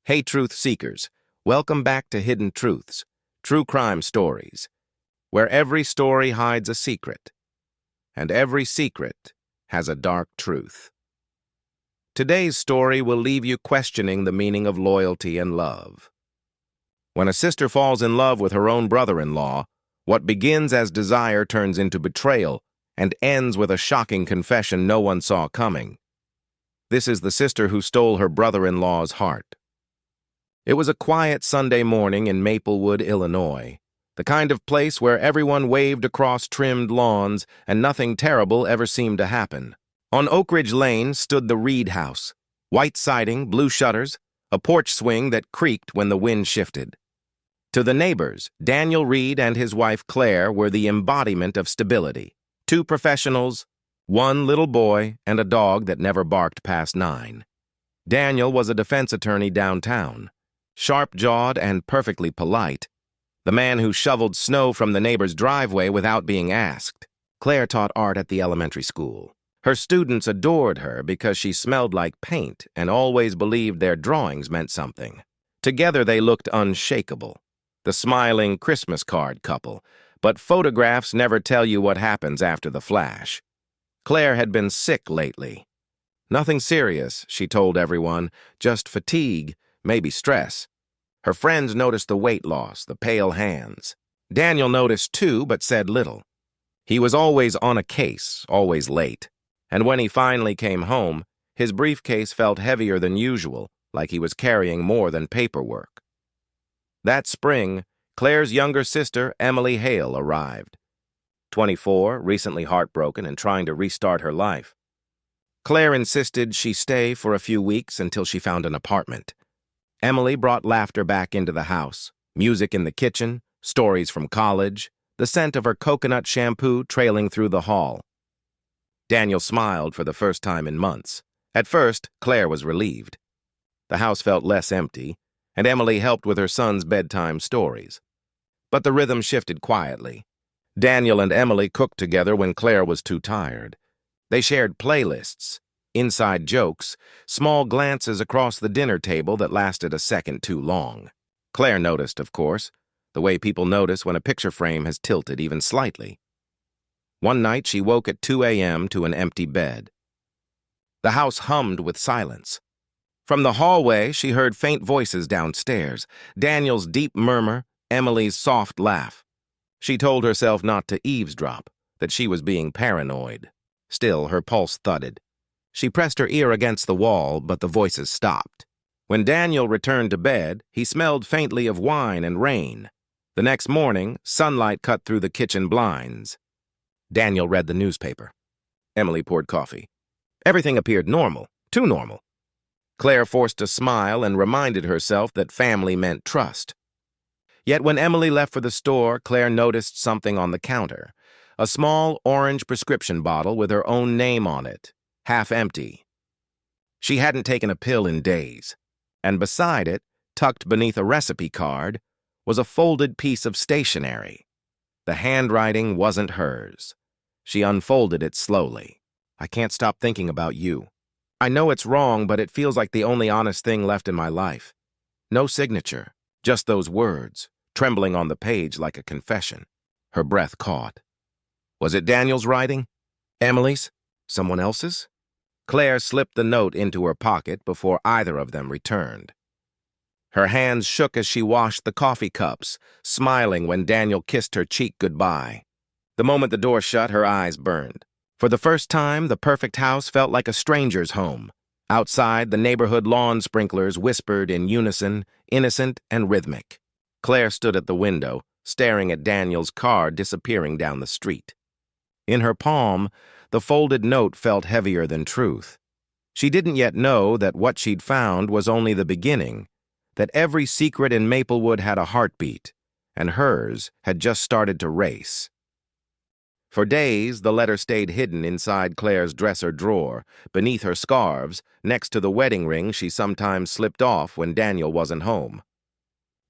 Hey, truth seekers, welcome back to Hidden Truths, true crime stories, where every story hides a secret, and every secret has a dark truth. Today's story will leave you questioning the meaning of loyalty and love. When a sister falls in love with her own brother-in-law, what begins as desire turns into betrayal and ends with a shocking confession no one saw coming. This is the sister who stole her brother-in-law's heart. It was a quiet Sunday morning in Maplewood, Illinois, the kind of place where everyone waved across trimmed lawns and nothing terrible ever seemed to happen. On Oak Ridge Lane stood the Reed House, white siding, blue shutters, a porch swing that creaked when the wind shifted. To the neighbors, Daniel Reed and his wife Claire were the embodiment of stability. Two professionals, one little boy, and a dog that never barked past 9. Daniel was a defense attorney downtown, sharp-jawed and perfectly polite, the man who shoveled snow from the neighbor's driveway without being asked. Claire taught art at the elementary school. Her students adored her because she smelled like paint and always believed their drawings meant something. Together they looked unshakable, the smiling Christmas card couple, but photographs never tell you what happens after the flash. Claire had been sick lately. Nothing serious, she told everyone, just fatigue, maybe stress. Her friends noticed the weight loss, the pale hands. Daniel noticed too, but said little. He was always on a case, always late. And when he finally came home, his briefcase felt heavier than usual, like he was carrying more than paperwork. That spring, Claire's younger sister, Emily Hale, arrived. 24, recently heartbroken and trying to restart her life. Claire insisted she stay for a few weeks until she found an apartment. Emily brought laughter back into the house, music in the kitchen, stories from college, the scent of her coconut shampoo trailing through the hall. Daniel smiled for the first time in months. At first, Claire was relieved. The house felt less empty, and Emily helped with her son's bedtime stories. But the rhythm shifted quietly. Daniel and Emily cooked together when Claire was too tired. They shared playlists, inside jokes, small glances across the dinner table that lasted a second too long. Claire noticed, of course, the way people notice when a picture frame has tilted even slightly. One night she woke at 2 a.m. to an empty bed. The house hummed with silence. From the hallway, she heard faint voices downstairs, Daniel's deep murmur, Emily's soft laugh. She told herself not to eavesdrop, that she was being paranoid. Still, her pulse thudded. She pressed her ear against the wall, but the voices stopped. When Daniel returned to bed, he smelled faintly of wine and rain. The next morning, sunlight cut through the kitchen blinds. Daniel read the newspaper. Emily poured coffee. Everything appeared normal, too normal. Claire forced a smile and reminded herself that family meant trust. Yet when Emily left for the store, Claire noticed something on the counter. A small orange prescription bottle with her own name on it, half empty. She hadn't taken a pill in days, and beside it, tucked beneath a recipe card, was a folded piece of stationery. The handwriting wasn't hers. She unfolded it slowly. I can't stop thinking about you. I know it's wrong, but it feels like the only honest thing left in my life. No signature, just those words, trembling on the page like a confession. Her breath caught. Was it Daniel's writing? Emily's? Someone else's? Claire slipped the note into her pocket before either of them returned. Her hands shook as she washed the coffee cups, smiling when Daniel kissed her cheek goodbye. The moment the door shut, her eyes burned. For the first time, the perfect house felt like a stranger's home. Outside, the neighborhood lawn sprinklers whispered in unison, innocent and rhythmic. Claire stood at the window, staring at Daniel's car disappearing down the street. In her palm, the folded note felt heavier than truth. She didn't yet know that what she'd found was only the beginning, that every secret in Maplewood had a heartbeat, and hers had just started to race. For days, the letter stayed hidden inside Claire's dresser drawer, beneath her scarves, next to the wedding ring she sometimes slipped off when Daniel wasn't home.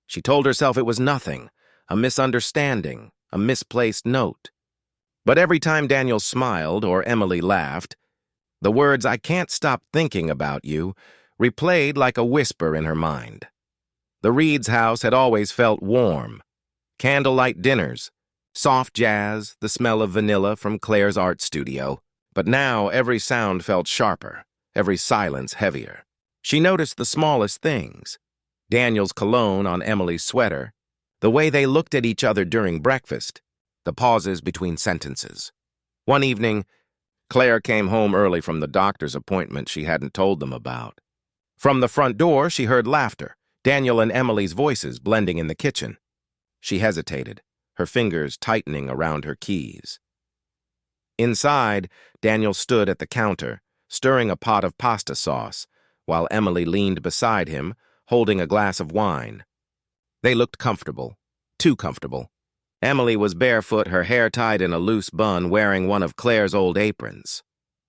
She told herself it was nothing, a misunderstanding, a misplaced note. But every time Daniel smiled or Emily laughed, the words "I can't stop thinking about you" replayed like a whisper in her mind. The Reed's house had always felt warm. Candlelight dinners, soft jazz, the smell of vanilla from Claire's art studio. But now every sound felt sharper, every silence heavier. She noticed the smallest things. Daniel's cologne on Emily's sweater, the way they looked at each other during breakfast, the pauses between sentences. One evening, Claire came home early from the doctor's appointment she hadn't told them about. From the front door, she heard laughter, Daniel and Emily's voices blending in the kitchen. She hesitated, her fingers tightening around her keys. Inside, Daniel stood at the counter, stirring a pot of pasta sauce, while Emily leaned beside him, holding a glass of wine. They looked comfortable, too comfortable. Emily was barefoot, her hair tied in a loose bun, wearing one of Claire's old aprons.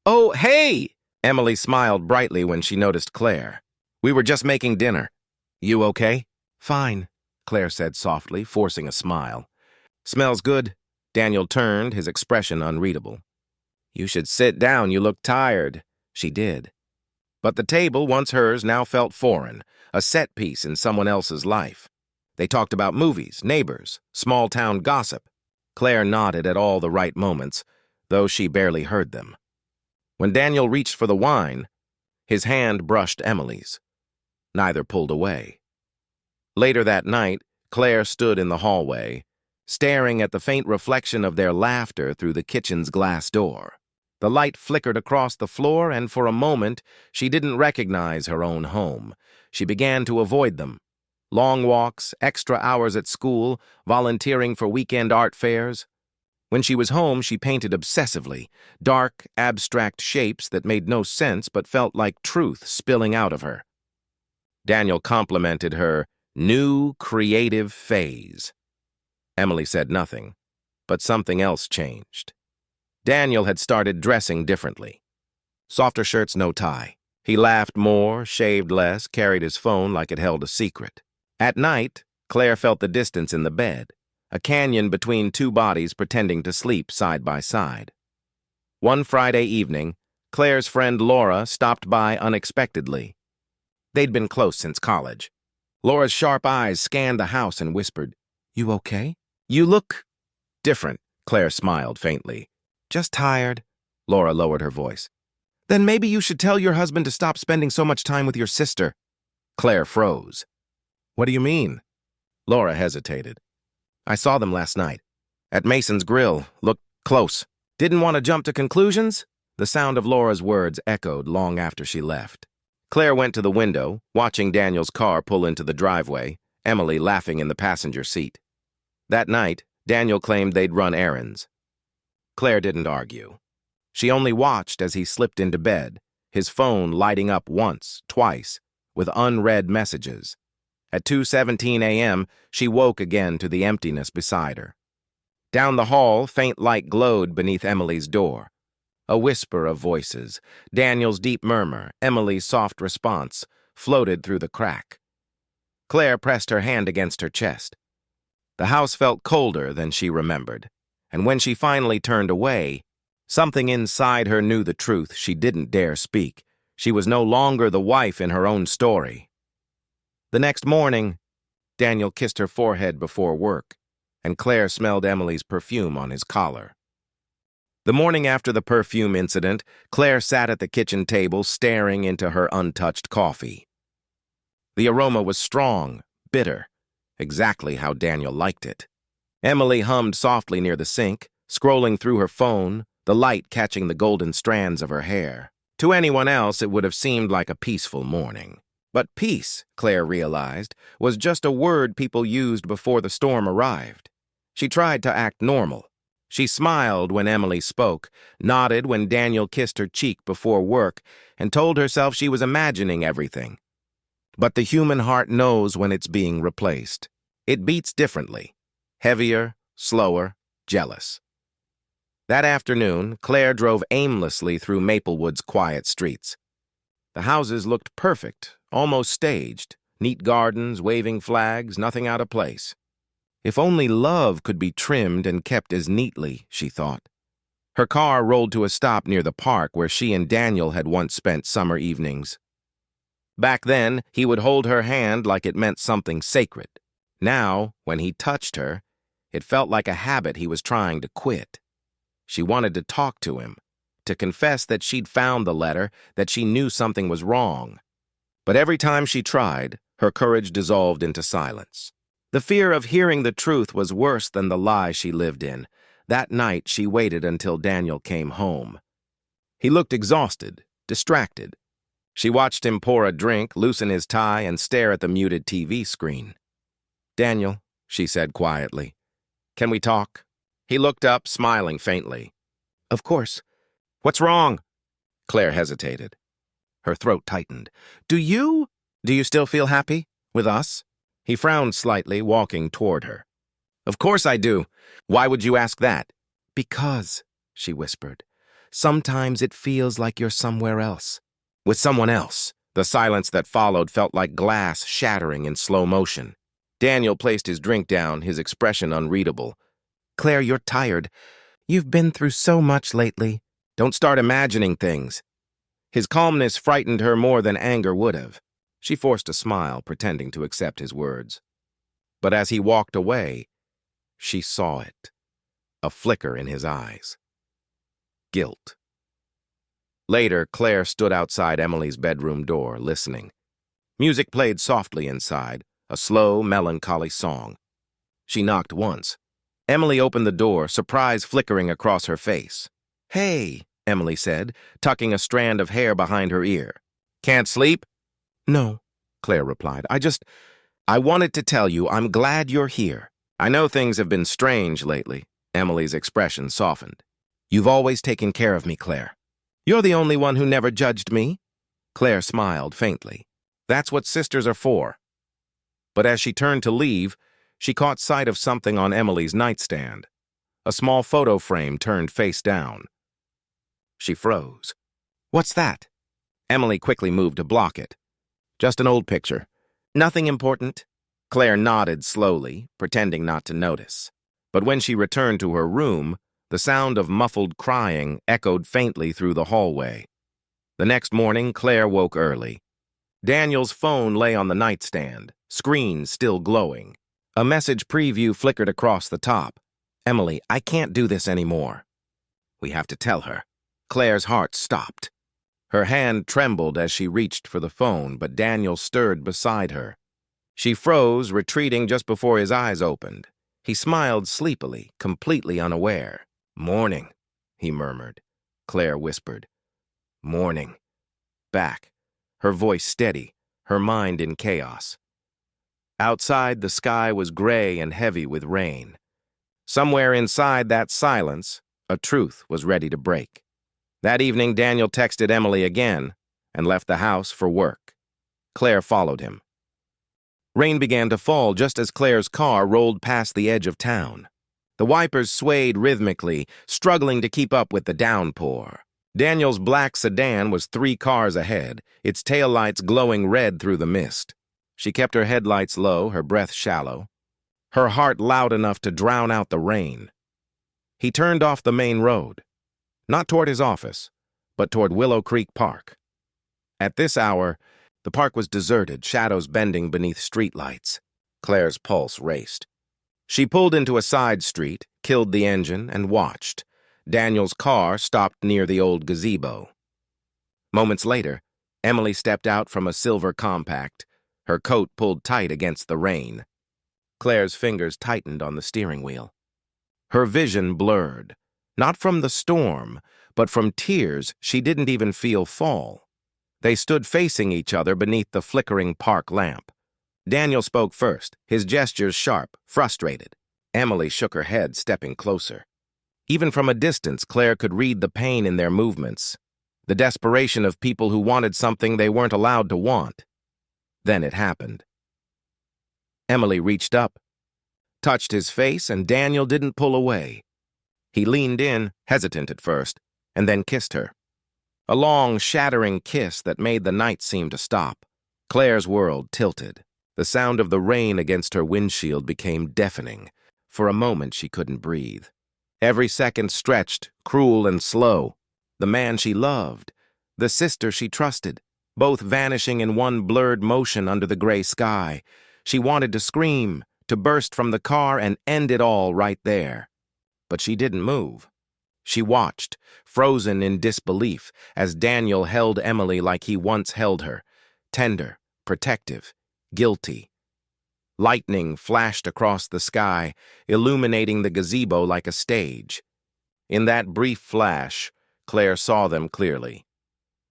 "Oh, hey!" Emily smiled brightly when she noticed Claire. "We were just making dinner. You okay?" "Fine," Claire said softly, forcing a smile. "Smells good." Daniel turned, his expression unreadable. "You should sit down, you look tired." She did. But the table, once hers, now felt foreign, a set piece in someone else's life. They talked about movies, neighbors, small-town gossip. Claire nodded at all the right moments, though she barely heard them. When Daniel reached for the wine, his hand brushed Emily's. Neither pulled away. Later that night, Claire stood in the hallway, staring at the faint reflection of their laughter through the kitchen's glass door. The light flickered across the floor, and for a moment, she didn't recognize her own home. She began to avoid them. Long walks, extra hours at school, volunteering for weekend art fairs. When she was home, she painted obsessively, dark, abstract shapes that made no sense but felt like truth spilling out of her. Daniel complimented her new creative phase. Emily said nothing, but something else changed. Daniel had started dressing differently. Softer shirts, no tie. He laughed more, shaved less, carried his phone like it held a secret. At night, Claire felt the distance in the bed, a canyon between two bodies pretending to sleep side by side. One Friday evening, Claire's friend Laura stopped by unexpectedly. They'd been close since college. Laura's sharp eyes scanned the house and whispered, "You okay?" "You look different," Claire smiled faintly. "Just tired." Laura lowered her voice. "Then maybe you should tell your husband to stop spending so much time with your sister." Claire froze. "What do you mean?" Laura hesitated. "I saw them last night. At Mason's Grill. Looked close. Didn't want to jump to conclusions?" The sound of Laura's words echoed long after she left. Claire went to the window, watching Daniel's car pull into the driveway, Emily laughing in the passenger seat. That night, Daniel claimed they'd run errands. Claire didn't argue. She only watched as he slipped into bed, his phone lighting up once, twice, with unread messages. At 2:17 a.m., she woke again to the emptiness beside her. Down the hall, faint light glowed beneath Emily's door. A whisper of voices, Daniel's deep murmur, Emily's soft response, floated through the crack. Claire pressed her hand against her chest. The house felt colder than she remembered, and when she finally turned away, something inside her knew the truth she didn't dare speak. She was no longer the wife in her own story. The next morning, Daniel kissed her forehead before work, and Claire smelled Emily's perfume on his collar. The morning after the perfume incident, Claire sat at the kitchen table staring into her untouched coffee. The aroma was strong, bitter, exactly how Daniel liked it. Emily hummed softly near the sink, scrolling through her phone, the light catching the golden strands of her hair. To anyone else, it would have seemed like a peaceful morning. But peace, Claire realized, was just a word people used before the storm arrived. She tried to act normal. She smiled when Emily spoke, nodded when Daniel kissed her cheek before work, and told herself she was imagining everything. But the human heart knows when it's being replaced. It beats differently. Heavier, slower, jealous. That afternoon, Claire drove aimlessly through Maplewood's quiet streets. The houses looked perfect, almost staged, neat gardens, waving flags, nothing out of place. If only love could be trimmed and kept as neatly, she thought. Her car rolled to a stop near the park where she and Daniel had once spent summer evenings. Back then, he would hold her hand like it meant something sacred. Now, when he touched her, it felt like a habit he was trying to quit. She wanted to talk to him, to confess that she'd found the letter, that she knew something was wrong. But every time she tried, her courage dissolved into silence. The fear of hearing the truth was worse than the lie she lived in. That night, she waited until Daniel came home. He looked exhausted, distracted. She watched him pour a drink, loosen his tie, and stare at the muted TV screen. "Daniel," she said quietly, "can we talk?" He looked up, smiling faintly. "Of course. What's wrong?" Claire hesitated. Her throat tightened. Do you still feel happy with us?" He frowned slightly, walking toward her. "Of course I do. Why would you ask that?" "Because," she whispered, "sometimes it feels like you're somewhere else." With someone else. The silence that followed felt like glass shattering in slow motion. Daniel placed his drink down, his expression unreadable. "Claire, you're tired. You've been through so much lately. Don't start imagining things." His calmness frightened her more than anger would have. She forced a smile, pretending to accept his words. But as he walked away, she saw it. A flicker in his eyes. Guilt. Later, Claire stood outside Emily's bedroom door, listening. Music played softly inside, a slow, melancholy song. She knocked once. Emily opened the door, surprise flickering across her face. "Hey," Emily said, tucking a strand of hair behind her ear. "Can't sleep?" "No," Claire replied. I wanted to tell you I'm glad you're here. I know things have been strange lately." Emily's expression softened. "You've always taken care of me, Claire. You're the only one who never judged me." Claire smiled faintly. "That's what sisters are for." But as she turned to leave, she caught sight of something on Emily's nightstand. A small photo frame turned face down. She froze. "What's that?" Emily quickly moved to block it. "Just an old picture. Nothing important." Claire nodded slowly, pretending not to notice. But when she returned to her room, the sound of muffled crying echoed faintly through the hallway. The next morning, Claire woke early. Daniel's phone lay on the nightstand, screen still glowing. A message preview flickered across the top. "Emily, I can't do this anymore." "We have to tell her." Claire's heart stopped. Her hand trembled as she reached for the phone, but Daniel stirred beside her. She froze, retreating just before his eyes opened. He smiled sleepily, completely unaware. "Morning," he murmured. Claire whispered. "Morning." Back, her voice steady, her mind in chaos. Outside, the sky was gray and heavy with rain. Somewhere inside that silence, a truth was ready to break. That evening, Daniel texted Emily again and left the house for work. Claire followed him. Rain began to fall just as Claire's car rolled past the edge of town. The wipers swayed rhythmically, struggling to keep up with the downpour. Daniel's black sedan was 3 cars ahead, its taillights glowing red through the mist. She kept her headlights low, her breath shallow, her heart loud enough to drown out the rain. He turned off the main road, not toward his office, but toward Willow Creek Park. At this hour, the park was deserted, shadows bending beneath streetlights. Claire's pulse raced. She pulled into a side street, killed the engine, and watched. Daniel's car stopped near the old gazebo. Moments later, Emily stepped out from a silver compact, her coat pulled tight against the rain. Claire's fingers tightened on the steering wheel. Her vision blurred, not from the storm, but from tears she didn't even feel fall. They stood facing each other beneath the flickering park lamp. Daniel spoke first, his gestures sharp, frustrated. Emily shook her head, stepping closer. Even from a distance, Claire could read the pain in their movements, the desperation of people who wanted something they weren't allowed to want. Then it happened. Emily reached up, touched his face, and Daniel didn't pull away. He leaned in, hesitant at first, and then kissed her. A long, shattering kiss that made the night seem to stop. Claire's world tilted. The sound of the rain against her windshield became deafening. For a moment, she couldn't breathe. Every second stretched, cruel and slow. The man she loved, the sister she trusted, both vanishing in one blurred motion under the gray sky. She wanted to scream, to burst from the car and end it all right there. But she didn't move. She watched, frozen in disbelief, as Daniel held Emily like he once held her, tender, protective, guilty. Lightning flashed across the sky, illuminating the gazebo like a stage. In that brief flash, Claire saw them clearly.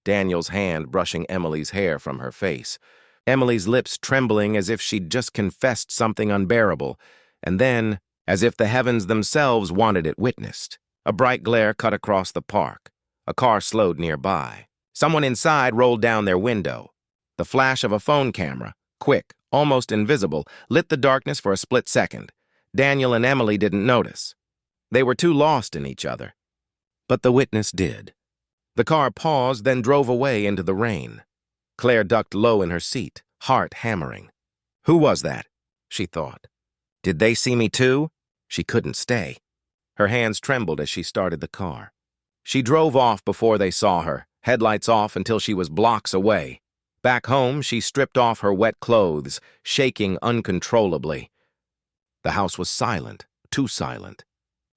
Daniel's hand brushing Emily's hair from her face, Emily's lips trembling as if she'd just confessed something unbearable, and then, as if the heavens themselves wanted it witnessed, a bright glare cut across the park. A car slowed nearby. Someone inside rolled down their window. The flash of a phone camera, quick, almost invisible, lit the darkness for a split second. Daniel and Emily didn't notice. They were too lost in each other. But the witness did. The car paused, then drove away into the rain. Claire ducked low in her seat, heart hammering. Who was that? She thought. Did they see me too? She couldn't stay. Her hands trembled as she started the car. She drove off before they saw her, headlights off until she was blocks away. Back home, she stripped off her wet clothes, shaking uncontrollably. The house was silent, too silent.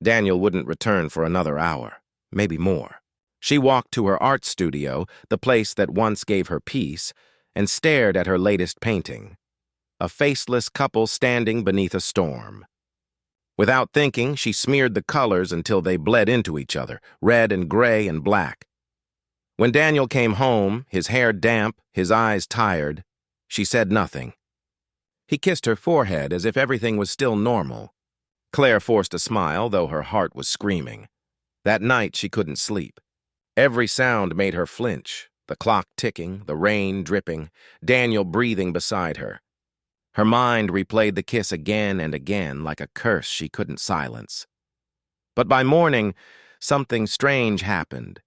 Daniel wouldn't return for another hour, maybe more. She walked to her art studio, the place that once gave her peace, and stared at her latest painting. A faceless couple standing beneath a storm. Without thinking, she smeared the colors until they bled into each other, red and gray and black. When Daniel came home, his hair damp, his eyes tired, she said nothing. He kissed her forehead as if everything was still normal. Claire forced a smile, though her heart was screaming. That night she couldn't sleep. Every sound made her flinch, the clock ticking, the rain dripping, Daniel breathing beside her. Her mind replayed the kiss again and again like a curse she couldn't silence. But by morning, something strange happened.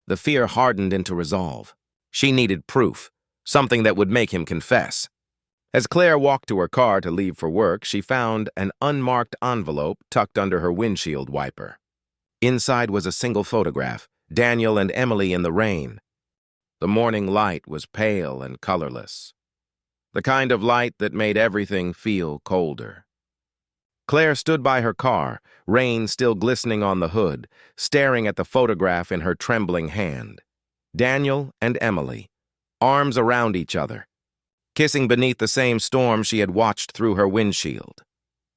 The fear hardened into resolve. She needed proof, something that would make him confess. As Claire walked to her car to leave for work, she found an unmarked envelope tucked under her windshield wiper. Inside was a single photograph, Daniel and Emily in the rain. The morning light was pale and colorless. The kind of light that made everything feel colder. Claire stood by her car, rain still glistening on the hood, staring at the photograph in her trembling hand. Daniel and Emily, arms around each other, kissing beneath the same storm she had watched through her windshield.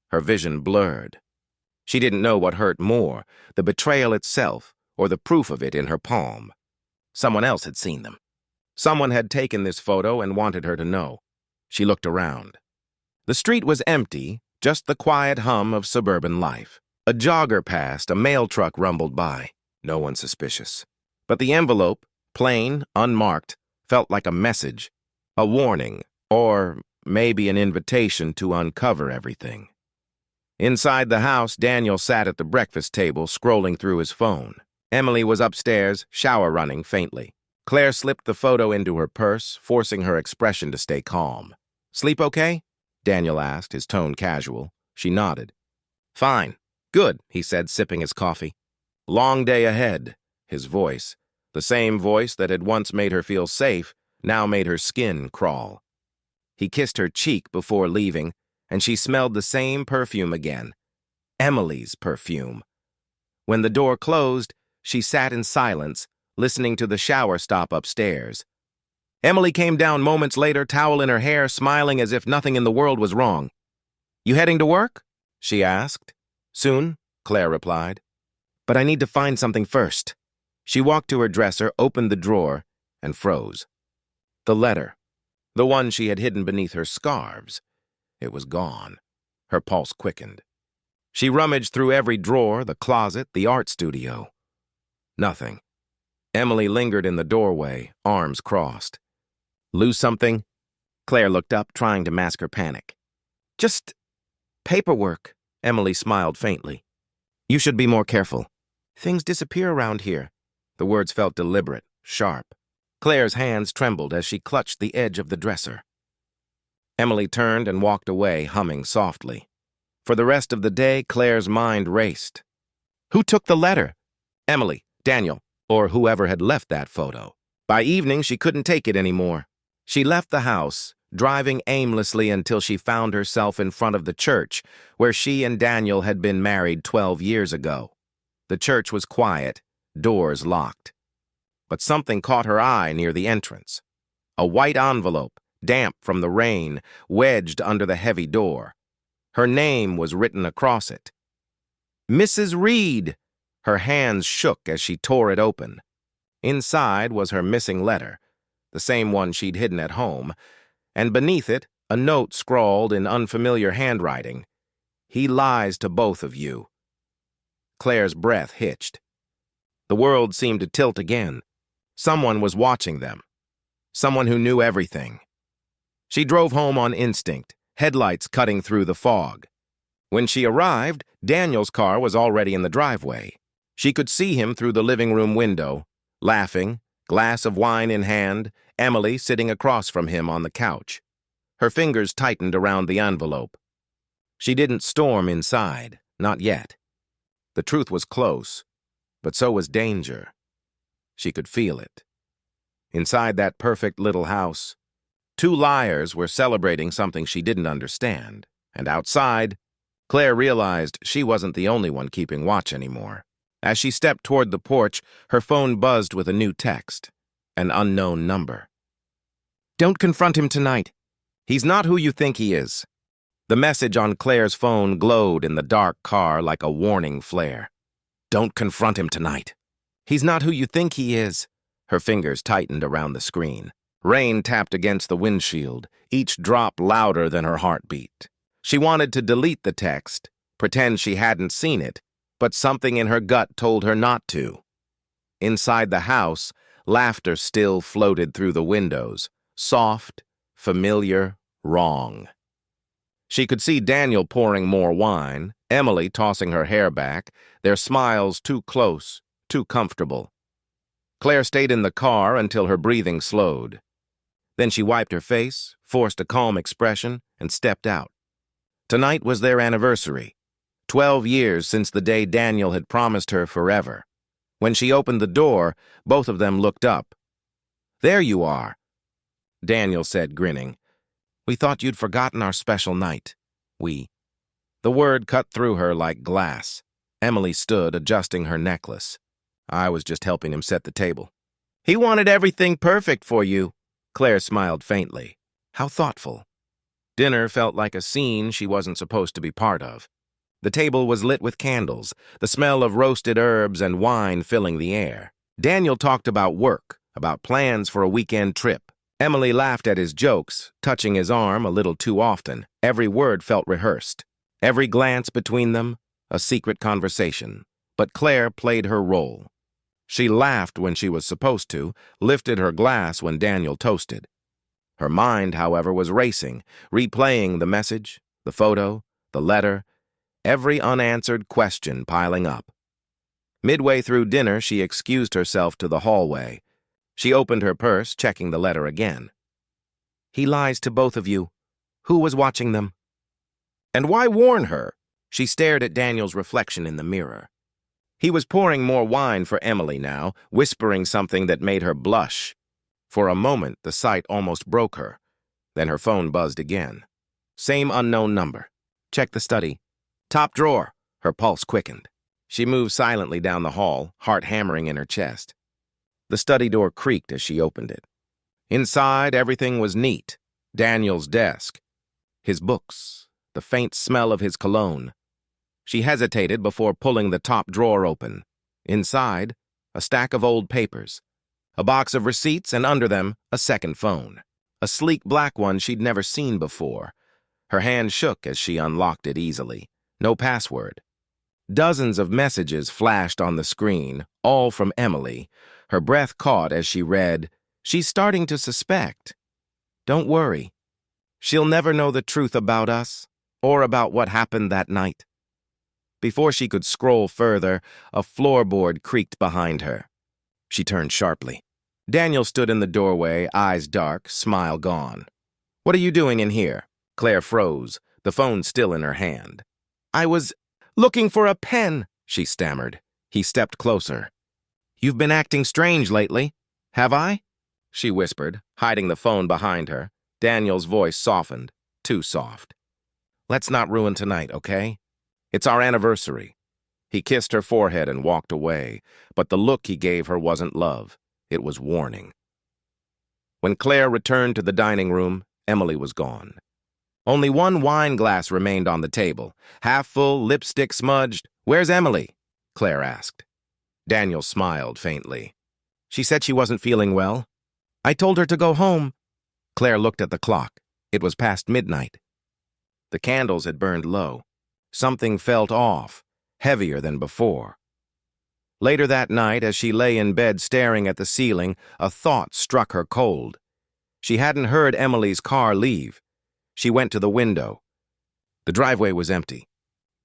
Her vision blurred. She didn't know what hurt more, the betrayal itself or the proof of it in her palm. Someone else had seen them. Someone had taken this photo and wanted her to know. She looked around. The street was empty, just the quiet hum of suburban life. A jogger passed, a mail truck rumbled by. No one suspicious. But the envelope, plain, unmarked, felt like a message, a warning, or maybe an invitation to uncover everything. Inside the house, Daniel sat at the breakfast table, scrolling through his phone. Emily was upstairs, shower running faintly. Claire slipped the photo into her purse, forcing her expression to stay calm. "Sleep okay?" Daniel asked, his tone casual. She nodded. "Fine. Good," he said, sipping his coffee. "Long day ahead." His voice, the same voice that had once made her feel safe, now made her skin crawl. He kissed her cheek before leaving, and she smelled the same perfume again. Emily's perfume. When the door closed, she sat in silence, listening to the shower stop upstairs. Emily came down moments later, towel in her hair, smiling as if nothing in the world was wrong. "You heading to work?" she asked. "Soon," Claire replied. "But I need to find something first." She walked to her dresser, opened the drawer, and froze. The letter, the one she had hidden beneath her scarves, it was gone. Her pulse quickened. She rummaged through every drawer, the closet, the art studio. Nothing. Emily lingered in the doorway, arms crossed. "Lose something?" Claire looked up, trying to mask her panic. "Just paperwork," Emily smiled faintly. "You should be more careful. Things disappear around here." The words felt deliberate, sharp. Claire's hands trembled as she clutched the edge of the dresser. Emily turned and walked away, humming softly. For the rest of the day, Claire's mind raced. Who took the letter? Emily, Daniel, or whoever had left that photo. By evening, she couldn't take it anymore. She left the house, driving aimlessly until she found herself in front of the church where she and Daniel had been married 12 years ago. The church was quiet, doors locked. But something caught her eye near the entrance. A white envelope, damp from the rain, wedged under the heavy door. Her name was written across it. Mrs. Reed! Her hands shook as she tore it open. Inside was her missing letter, the same one she'd hidden at home, and beneath it, a note scrawled in unfamiliar handwriting. He lies to both of you. Claire's breath hitched. The world seemed to tilt again. Someone was watching them. Someone who knew everything. She drove home on instinct, headlights cutting through the fog. When she arrived, Daniel's car was already in the driveway. She could see him through the living room window, laughing, glass of wine in hand, Emily sitting across from him on the couch. Her fingers tightened around the envelope. She didn't storm inside, not yet. The truth was close, but so was danger. She could feel it. Inside that perfect little house, two liars were celebrating something she didn't understand, and outside, Claire realized she wasn't the only one keeping watch anymore. As she stepped toward the porch, her phone buzzed with a new text, an unknown number. Don't confront him tonight. He's not who you think he is. The message on Claire's phone glowed in the dark car like a warning flare. Don't confront him tonight. He's not who you think he is. Her fingers tightened around the screen. Rain tapped against the windshield, each drop louder than her heartbeat. She wanted to delete the text, pretend she hadn't seen it, but something in her gut told her not to. Inside the house, laughter still floated through the windows, soft, familiar, wrong. She could see Daniel pouring more wine, Emily tossing her hair back, their smiles too close, too comfortable. Claire stayed in the car until her breathing slowed. Then she wiped her face, forced a calm expression, and stepped out. Tonight was their anniversary. 12 years since the day Daniel had promised her forever. When she opened the door, both of them looked up. There you are, Daniel said, grinning. We thought you'd forgotten our special night. We. The word cut through her like glass. Emily stood, adjusting her necklace. I was just helping him set the table. He wanted everything perfect for you. Claire smiled faintly. How thoughtful. Dinner felt like a scene she wasn't supposed to be part of. The table was lit with candles, the smell of roasted herbs and wine filling the air. Daniel talked about work, about plans for a weekend trip. Emily laughed at his jokes, touching his arm a little too often. Every word felt rehearsed. Every glance between them, a secret conversation. But Claire played her role. She laughed when she was supposed to, lifted her glass when Daniel toasted. Her mind, however, was racing, replaying the message, the photo, the letter, every unanswered question piling up. Midway through dinner, she excused herself to the hallway. She opened her purse, checking the letter again. He lies to both of you. Who was watching them? And why warn her? She stared at Daniel's reflection in the mirror. He was pouring more wine for Emily now, whispering something that made her blush. For a moment, the sight almost broke her. Then her phone buzzed again. Same unknown number. Check the study. Top drawer. Her pulse quickened. She moved silently down the hall, heart hammering in her chest. The study door creaked as she opened it. Inside, everything was neat. Daniel's desk, his books, the faint smell of his cologne. She hesitated before pulling the top drawer open. Inside, a stack of old papers, a box of receipts, and under them, a second phone. A sleek black one she'd never seen before. Her hand shook as she unlocked it easily. No password. Dozens of messages flashed on the screen, all from Emily. Her breath caught as she read, "She's starting to suspect. Don't worry. She'll never know the truth about us, or about what happened that night." Before she could scroll further, a floorboard creaked behind her. She turned sharply. Daniel stood in the doorway, eyes dark, smile gone. "What are you doing in here?" Claire froze, the phone still in her hand. "I was looking for a pen," she stammered. He stepped closer. "You've been acting strange lately. Have I?" she whispered, hiding the phone behind her. Daniel's voice softened, too soft. Let's not ruin tonight, okay? It's our anniversary. He kissed her forehead and walked away, but the look he gave her wasn't love. It was warning. When Claire returned to the dining room, Emily was gone. Only one wine glass remained on the table, half full, lipstick smudged. "Where's Emily?" Claire asked. Daniel smiled faintly. "She said she wasn't feeling well. I told her to go home." Claire looked at the clock. It was past midnight. The candles had burned low. Something felt off, heavier than before. Later that night, as she lay in bed staring at the ceiling, a thought struck her cold. She hadn't heard Emily's car leave. She went to the window. The driveway was empty,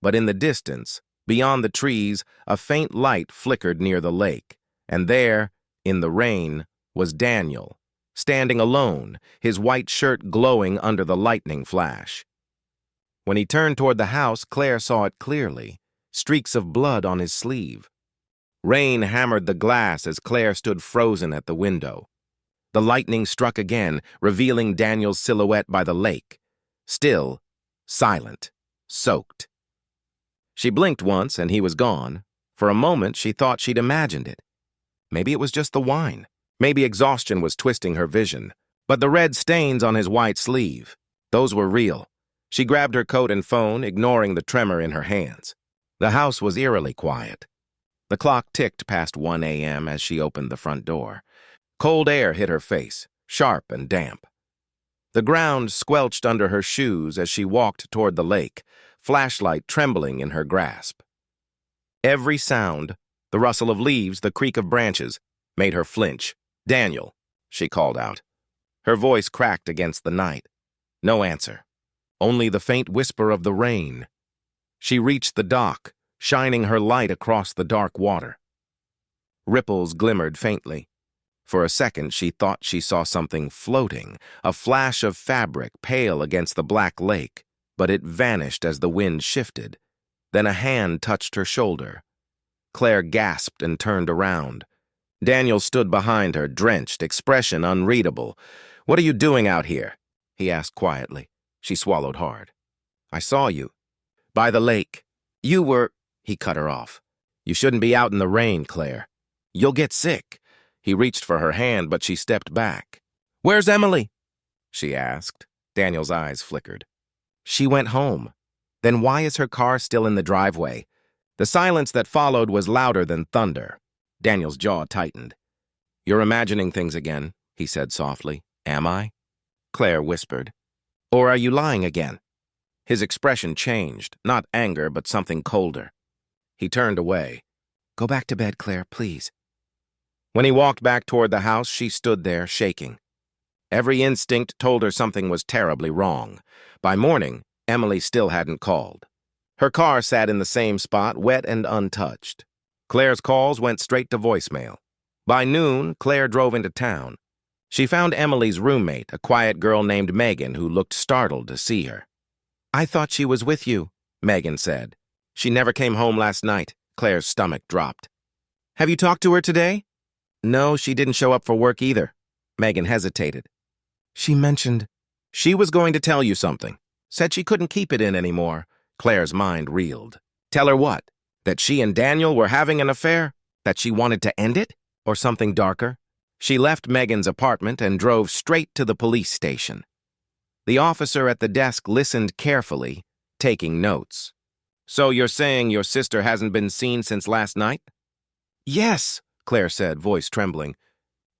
but in the distance, beyond the trees, a faint light flickered near the lake, and there, in the rain, was Daniel, standing alone, his white shirt glowing under the lightning flash. When he turned toward the house, Claire saw it clearly, streaks of blood on his sleeve. Rain hammered the glass as Claire stood frozen at the window. The lightning struck again, revealing Daniel's silhouette by the lake. Still, silent, soaked. She blinked once and he was gone. For a moment, she thought she'd imagined it. Maybe it was just the wine. Maybe exhaustion was twisting her vision. But the red stains on his white sleeve, those were real. She grabbed her coat and phone, ignoring the tremor in her hands. The house was eerily quiet. The clock ticked past 1 a.m. as she opened the front door. Cold air hit her face, sharp and damp. The ground squelched under her shoes as she walked toward the lake, flashlight trembling in her grasp. Every sound, the rustle of leaves, the creak of branches, made her flinch. "Daniel," she called out. Her voice cracked against the night. No answer. Only the faint whisper of the rain. She reached the dock, shining her light across the dark water. Ripples glimmered faintly. For a second, she thought she saw something floating, a flash of fabric pale against the black lake, but it vanished as the wind shifted. Then a hand touched her shoulder. Claire gasped and turned around. Daniel stood behind her, drenched, expression unreadable. "What are you doing out here?" he asked quietly. She swallowed hard. "I saw you. By the lake. You were—" He cut her off. "You shouldn't be out in the rain, Claire. You'll get sick." He reached for her hand, but she stepped back. "Where's Emily?" she asked. Daniel's eyes flickered. "She went home. Then why is her car still in the driveway?" The silence that followed was louder than thunder. Daniel's jaw tightened. "You're imagining things again," he said softly. "Am I?" Claire whispered. "Or are you lying again?" His expression changed, not anger, but something colder. He turned away. "Go back to bed, Claire, please." When he walked back toward the house, she stood there, shaking. Every instinct told her something was terribly wrong. By morning, Emily still hadn't called. Her car sat in the same spot, wet and untouched. Claire's calls went straight to voicemail. By noon, Claire drove into town. She found Emily's roommate, a quiet girl named Megan, who looked startled to see her. "I thought she was with you," Megan said. "She never came home last night." Claire's stomach dropped. "Have you talked to her today?" "No, she didn't show up for work either." Megan hesitated. "She mentioned—" "She was going to tell you something. Said she couldn't keep it in anymore." Claire's mind reeled. "Tell her what? That she and Daniel were having an affair? That she wanted to end it? Or something darker?" She left Megan's apartment and drove straight to the police station. The officer at the desk listened carefully, taking notes. "So you're saying your sister hasn't been seen since last night?" "Yes," Claire said, voice trembling.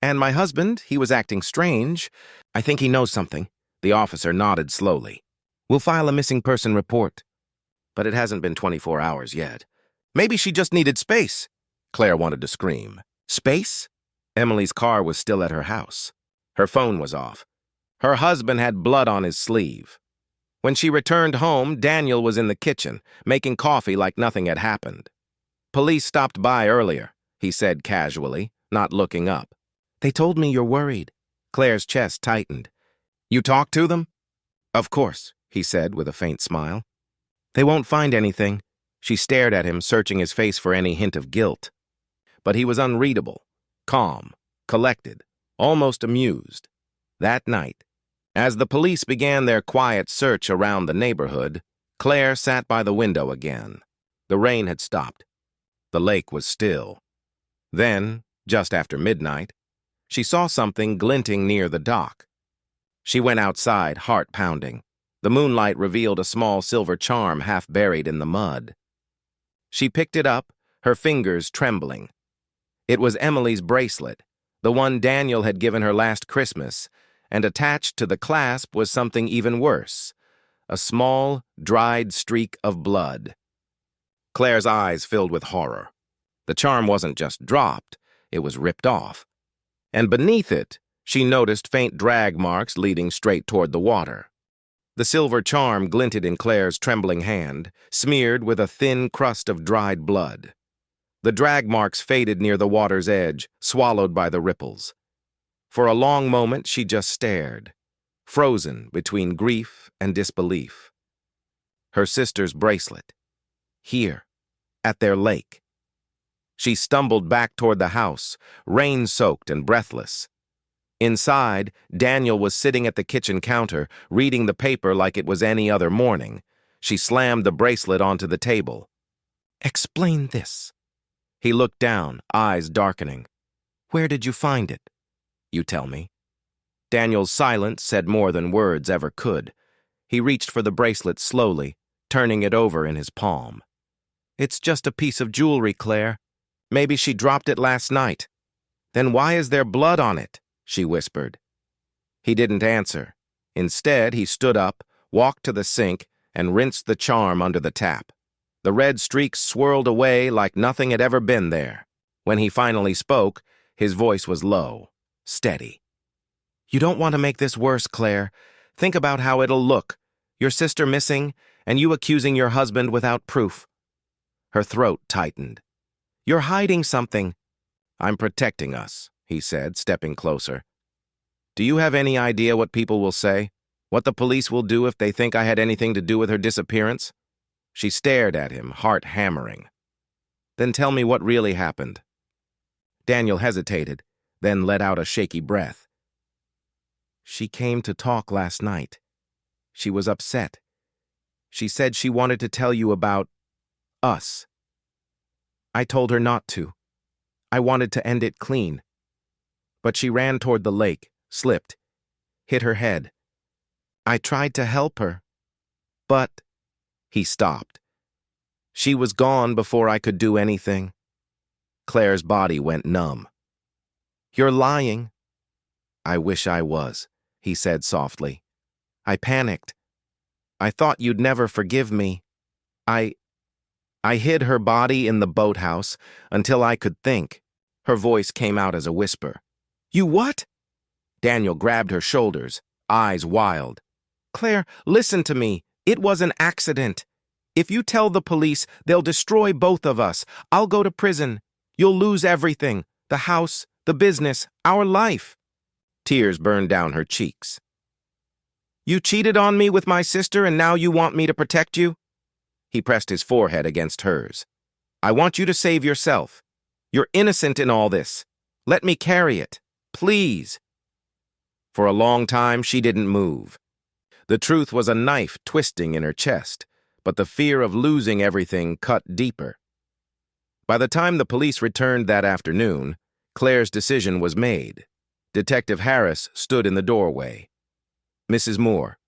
"And my husband, he was acting strange. I think he knows something." The officer nodded slowly. "We'll file a missing person report." But it hasn't been 24 hours yet. "Maybe she just needed space." Claire wanted to scream. Space? Emily's car was still at her house. Her phone was off. Her husband had blood on his sleeve. When she returned home, Daniel was in the kitchen, making coffee like nothing had happened. "Police stopped by earlier," he said casually, not looking up. "They told me you're worried." Claire's chest tightened. "You talked to them?" "Of course," he said with a faint smile. "They won't find anything." She stared at him, searching his face for any hint of guilt. But he was unreadable, calm, collected. almost amused. That night, as the police began their quiet search around the neighborhood, Claire sat by the window again. The rain had stopped. The lake was still. Then, just after midnight, she saw something glinting near the dock. She went outside, heart pounding. The moonlight revealed a small silver charm half buried in the mud. She picked it up, her fingers trembling. It was Emily's bracelet, the one Daniel had given her last Christmas, and attached to the clasp was something even worse, a small, dried streak of blood. Claire's eyes filled with horror. The charm wasn't just dropped, it was ripped off. And beneath it, she noticed faint drag marks leading straight toward the water. The silver charm glinted in Claire's trembling hand, smeared with a thin crust of dried blood. The drag marks faded near the water's edge, swallowed by the ripples. For a long moment, she just stared, frozen between grief and disbelief. Her sister's bracelet. Here, at their lake. She stumbled back toward the house, rain-soaked and breathless. Inside, Daniel was sitting at the kitchen counter, reading the paper like it was any other morning. She slammed the bracelet onto the table. "Explain this." He looked down, eyes darkening. "Where did you find it?" "You tell me." Daniel's silence said more than words ever could. He reached for the bracelet slowly, turning it over in his palm. "It's just a piece of jewelry, Claire. Maybe she dropped it last night." "Then why is there blood on it?" she whispered. He didn't answer. Instead, he stood up, walked to the sink, and rinsed the charm under the tap. The red streaks swirled away like nothing had ever been there. When he finally spoke, his voice was low, steady. "You don't want to make this worse, Claire. Think about how it'll look. Your sister missing, and you accusing your husband without proof." Her throat tightened. "You're hiding something." "I'm protecting us," he said, stepping closer. "Do you have any idea what people will say? What the police will do if they think I had anything to do with her disappearance?" She stared at him, heart hammering. "Then tell me what really happened." Daniel hesitated, then let out a shaky breath. "She came to talk last night. She was upset. She said she wanted to tell you about us. I told her not to. I wanted to end it clean. But she ran toward the lake, slipped, hit her head. I tried to help her, but—" He stopped. "She was gone before I could do anything." Claire's body went numb. "You're lying." "I wish I was," he said softly. "I panicked. I thought you'd never forgive me. I hid her body in the boathouse until I could think." Her voice came out as a whisper. "You what?" Daniel grabbed her shoulders, eyes wild. "Claire, listen to me. It was an accident. If you tell the police, they'll destroy both of us. I'll go to prison. You'll lose everything. The house, the business, our life." Tears burned down her cheeks. "You cheated on me with my sister and now you want me to protect you?" He pressed his forehead against hers. "I want you to save yourself. You're innocent in all this. Let me carry it. Please." For a long time, she didn't move. The truth was a knife twisting in her chest, but the fear of losing everything cut deeper. By the time the police returned that afternoon, Claire's decision was made. Detective Harris stood in the doorway. "Mrs. Moore,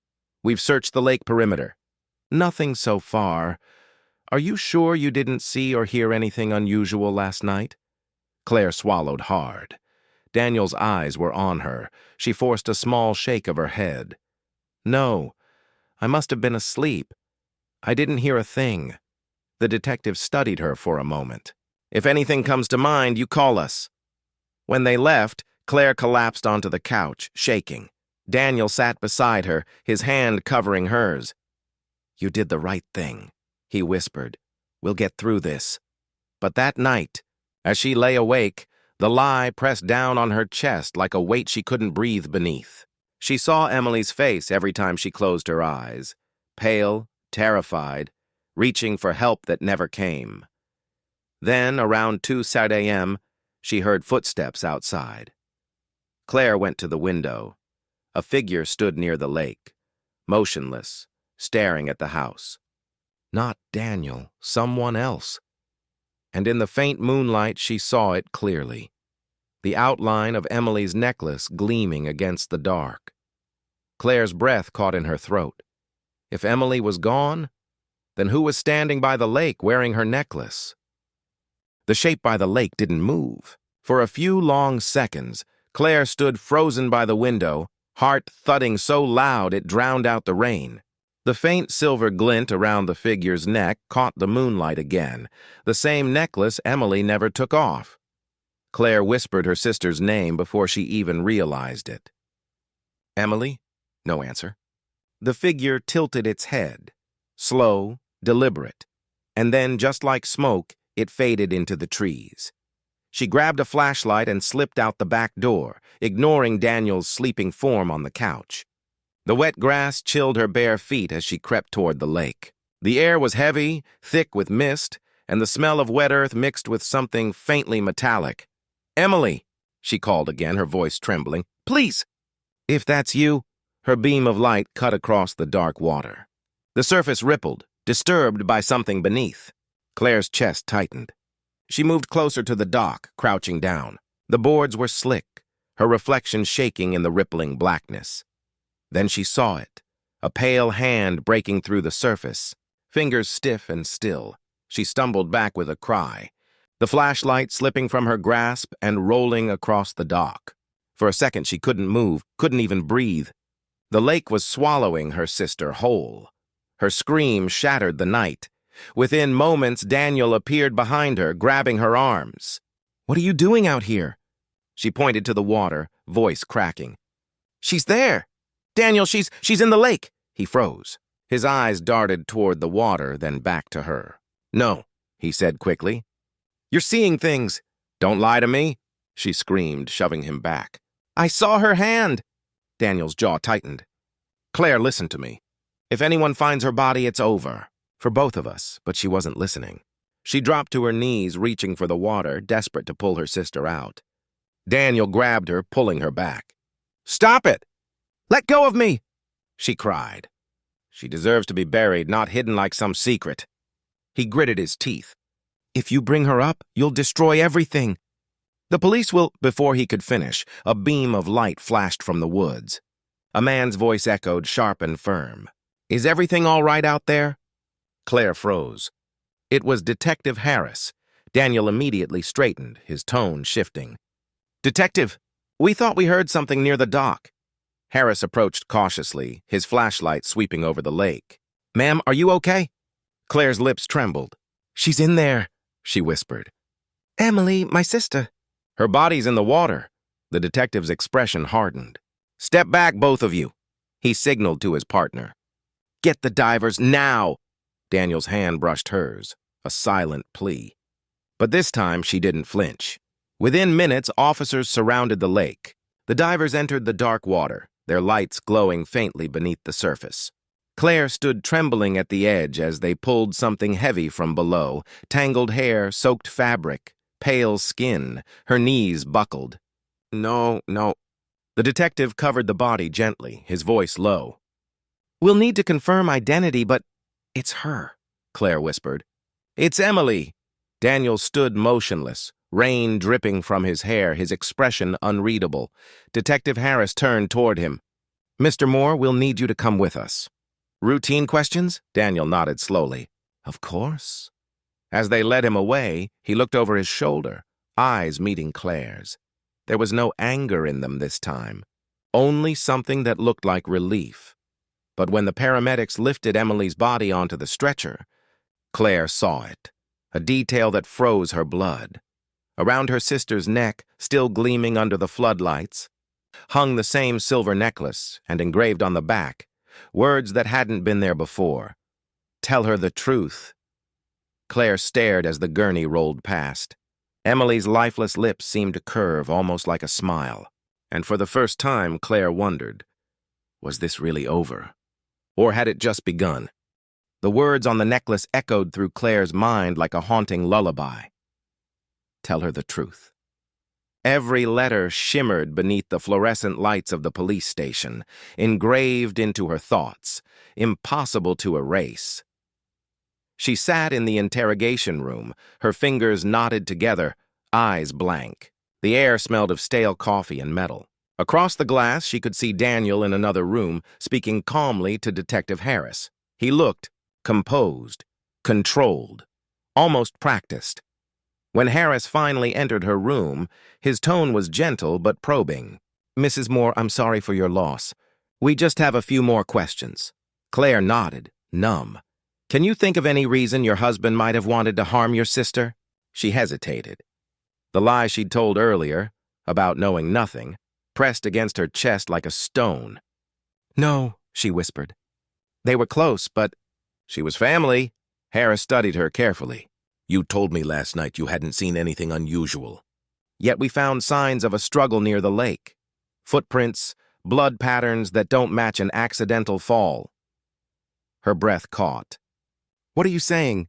we've searched the lake perimeter. Nothing so far. Are you sure you didn't see or hear anything unusual last night?" Claire swallowed hard. Daniel's eyes were on her. She forced a small shake of her head. "No, I must have been asleep. I didn't hear a thing." The detective studied her for a moment. "If anything comes to mind, you call us." When they left, Claire collapsed onto the couch, shaking. Daniel sat beside her, his hand covering hers. "You did the right thing," he whispered. "We'll get through this." But that night, as she lay awake, the lie pressed down on her chest like a weight she couldn't breathe beneath. She saw Emily's face every time she closed her eyes, pale, terrified, reaching for help that never came. Then, around 2 a.m., she heard footsteps outside. Claire went to the window. A figure stood near the lake, motionless, staring at the house. Not Daniel, someone else. And in the faint moonlight she saw it clearly. The outline of Emily's necklace gleaming against the dark. Claire's breath caught in her throat. If Emily was gone, then who was standing by the lake wearing her necklace? The shape by the lake didn't move. For a few long seconds, Claire stood frozen by the window, heart thudding so loud it drowned out the rain. The faint silver glint around the figure's neck caught the moonlight again, the same necklace Emily never took off. Claire whispered her sister's name before she even realized it. Emily? No answer. The figure tilted its head, slow, deliberate, and then, just like smoke, it faded into the trees. She grabbed a flashlight and slipped out the back door, ignoring Daniel's sleeping form on the couch. The wet grass chilled her bare feet as she crept toward the lake. The air was heavy, thick with mist, and the smell of wet earth mixed with something faintly metallic. "Emily," she called again, her voice trembling. "Please!" "If that's you," her beam of light cut across the dark water. The surface rippled, disturbed by something beneath. Claire's chest tightened. She moved closer to the dock, crouching down. The boards were slick, her reflection shaking in the rippling blackness. Then she saw it, a pale hand breaking through the surface, fingers stiff and still. She stumbled back with a cry, the flashlight slipping from her grasp and rolling across the dock. For a second she couldn't move, couldn't even breathe. The lake was swallowing her sister whole. Her scream shattered the night. Within moments, Daniel appeared behind her, grabbing her arms. "What are you doing out here?" She pointed to the water, voice cracking. "She's there! Daniel, she's in the lake!" He froze. His eyes darted toward the water, then back to her. "No," he said quickly. "You're seeing things." "Don't lie to me," she screamed, shoving him back. "I saw her hand." Daniel's jaw tightened. "Claire, listen to me. If anyone finds her body, it's over. For both of us," but she wasn't listening. She dropped to her knees, reaching for the water, desperate to pull her sister out. Daniel grabbed her, pulling her back. "Stop it! Let go of me!" she cried. "She deserves to be buried, not hidden like some secret." He gritted his teeth. "If you bring her up, you'll destroy everything. The police will—" Before he could finish, a beam of light flashed from the woods. A man's voice echoed, sharp and firm. "Is everything all right out there?" Claire froze. It was Detective Harris. Daniel immediately straightened, his tone shifting. "Detective, we thought we heard something near the dock." Harris approached cautiously, his flashlight sweeping over the lake. "Ma'am, are you okay?" Claire's lips trembled. "She's in there," she whispered. "Emily, my sister." "Her body's in the water." The detective's expression hardened. "Step back, both of you," he signaled to his partner. "Get the divers, now!" Daniel's hand brushed hers, a silent plea. But this time she didn't flinch. Within minutes, officers surrounded the lake. The divers entered the dark water, their lights glowing faintly beneath the surface. Claire stood trembling at the edge as they pulled something heavy from below, tangled hair, soaked fabric, pale skin, her knees buckled. "No." The detective covered the body gently, his voice low. "We'll need to confirm identity, but it's her," Claire whispered. "It's Emily." Daniel stood motionless, rain dripping from his hair, his expression unreadable. Detective Harris turned toward him. "Mr. Moore, we'll need you to come with us." "Routine questions?" Daniel nodded slowly. "Of course." As they led him away, he looked over his shoulder, eyes meeting Claire's. There was no anger in them this time, only something that looked like relief. But when the paramedics lifted Emily's body onto the stretcher, Claire saw it, a detail that froze her blood. Around her sister's neck, still gleaming under the floodlights, hung the same silver necklace, and engraved on the back, words that hadn't been there before. "Tell her the truth." Claire stared as the gurney rolled past. Emily's lifeless lips seemed to curve, almost like a smile. And for the first time, Claire wondered, was this really over? Or had it just begun? The words on the necklace echoed through Claire's mind like a haunting lullaby. Tell her the truth. Every letter shimmered beneath the fluorescent lights of the police station, engraved into her thoughts, impossible to erase. She sat in the interrogation room, her fingers knotted together, eyes blank. The air smelled of stale coffee and metal. Across the glass, she could see Daniel in another room, speaking calmly to Detective Harris. He looked composed, controlled, almost practiced. When Harris finally entered her room, his tone was gentle but probing. "Mrs. Moore, I'm sorry for your loss. We just have a few more questions." Claire nodded, numb. "Can you think of any reason your husband might have wanted to harm your sister?" She hesitated. The lie she'd told earlier, about knowing nothing, pressed against her chest like a stone. "No," she whispered. "They were close, but—" "She was family." Harris studied her carefully. "You told me last night you hadn't seen anything unusual. Yet we found signs of a struggle near the lake. Footprints, blood patterns that don't match an accidental fall." Her breath caught. "What are you saying?"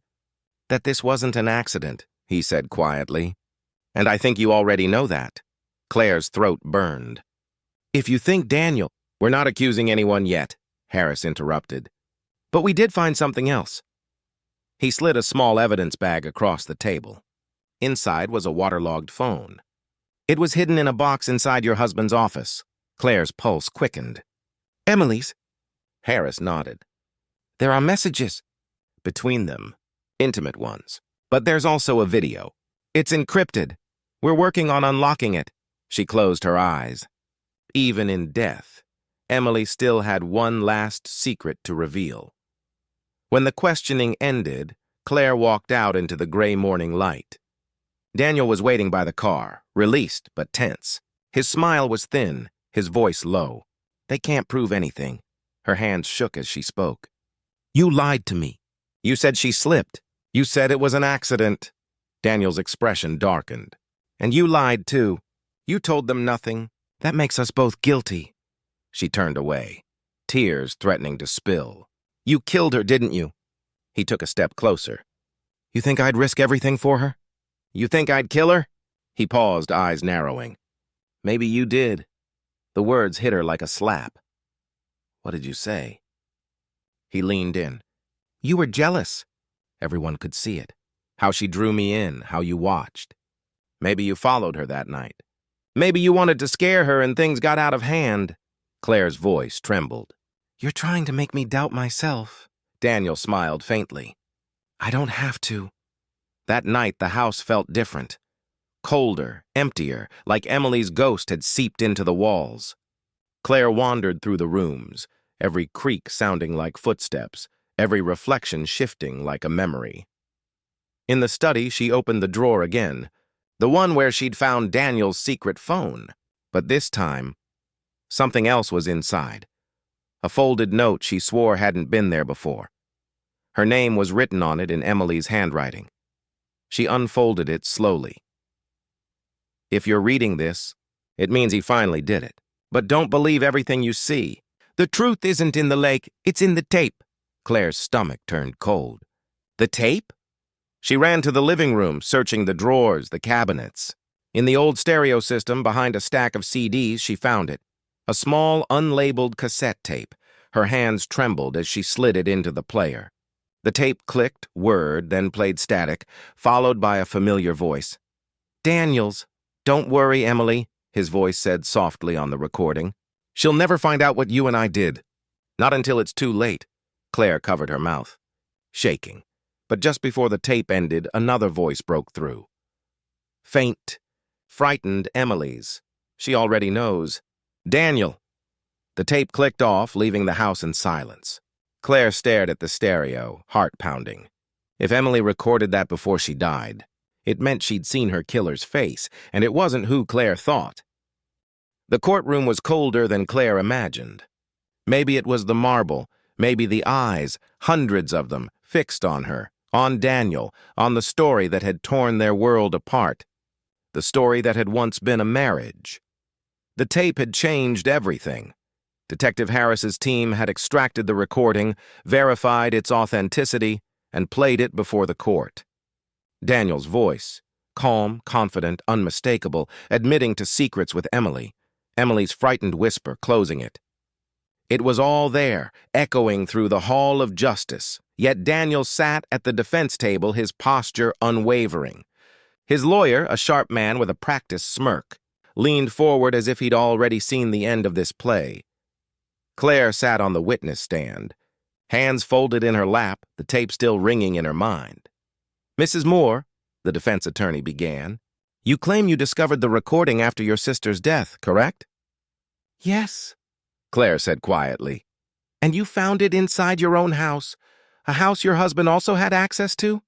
"That this wasn't an accident," he said quietly. "And I think you already know that." Claire's throat burned. "If you think Daniel—" "We're not accusing anyone yet," Harris interrupted. "But we did find something else." He slid a small evidence bag across the table. Inside was a waterlogged phone. "It was hidden in a box inside your husband's office." Claire's pulse quickened. "Emily's?" Harris nodded. "There are messages between them, intimate ones. But there's also a video. It's encrypted. We're working on unlocking it." She closed her eyes. Even in death, Emily still had one last secret to reveal. When the questioning ended, Claire walked out into the gray morning light. Daniel was waiting by the car, released but tense. His smile was thin, his voice low. "They can't prove anything." Her hands shook as she spoke. "You lied to me. You said she slipped. You said it was an accident." Daniel's expression darkened. "And you lied too. You told them nothing. That makes us both guilty." She turned away, tears threatening to spill. "You killed her, didn't you?" He took a step closer. "You think I'd risk everything for her? You think I'd kill her?" He paused, eyes narrowing. "Maybe you did." The words hit her like a slap. "What did you say?" He leaned in. "You were jealous." Everyone could see it. How she drew me in, how you watched. Maybe you followed her that night. Maybe you wanted to scare her and things got out of hand. Claire's voice trembled. "You're trying to make me doubt myself." Daniel smiled faintly. "I don't have to." That night, the house felt different. Colder, emptier, like Emily's ghost had seeped into the walls. Claire wandered through the rooms, every creak sounding like footsteps, every reflection shifting like a memory. In the study, she opened the drawer again, the one where she'd found Daniel's secret phone. But this time, something else was inside. A folded note she swore hadn't been there before. Her name was written on it in Emily's handwriting. She unfolded it slowly. "If you're reading this, it means he finally did it. But don't believe everything you see. The truth isn't in the lake, it's in the tape." Claire's stomach turned cold. "The tape?" She ran to the living room, searching the drawers, the cabinets. In the old stereo system, behind a stack of CDs, she found it. A small, unlabeled cassette tape. Her hands trembled as she slid it into the player. The tape clicked, whirred, then played static, followed by a familiar voice. "Daniels. Don't worry, Emily," his voice said softly on the recording. "She'll never find out what you and I did. Not until it's too late." Claire covered her mouth, shaking. But just before the tape ended, another voice broke through. Faint, frightened Emily's. She already knows. "Daniel." The tape clicked off, leaving the house in silence. Claire stared at the stereo, heart pounding. If Emily recorded that before she died, it meant she'd seen her killer's face, and it wasn't who Claire thought. The courtroom was colder than Claire imagined. Maybe it was the marble, maybe the eyes, hundreds of them, fixed on her, on Daniel, on the story that had torn their world apart, the story that had once been a marriage. The tape had changed everything. Detective Harris's team had extracted the recording, verified its authenticity, and played it before the court. Daniel's voice, calm, confident, unmistakable, admitting to secrets with Emily. Emily's frightened whisper closing it. It was all there, echoing through the hall of justice, yet Daniel sat at the defense table, his posture unwavering. His lawyer, a sharp man with a practiced smirk, leaned forward as if he'd already seen the end of this play. Claire sat on the witness stand, hands folded in her lap, the tape still ringing in her mind. "Mrs. Moore," the defense attorney began, "you claim you discovered the recording after your sister's death, correct?" "Yes," Claire said quietly. "And you found it inside your own house, a house your husband also had access to?"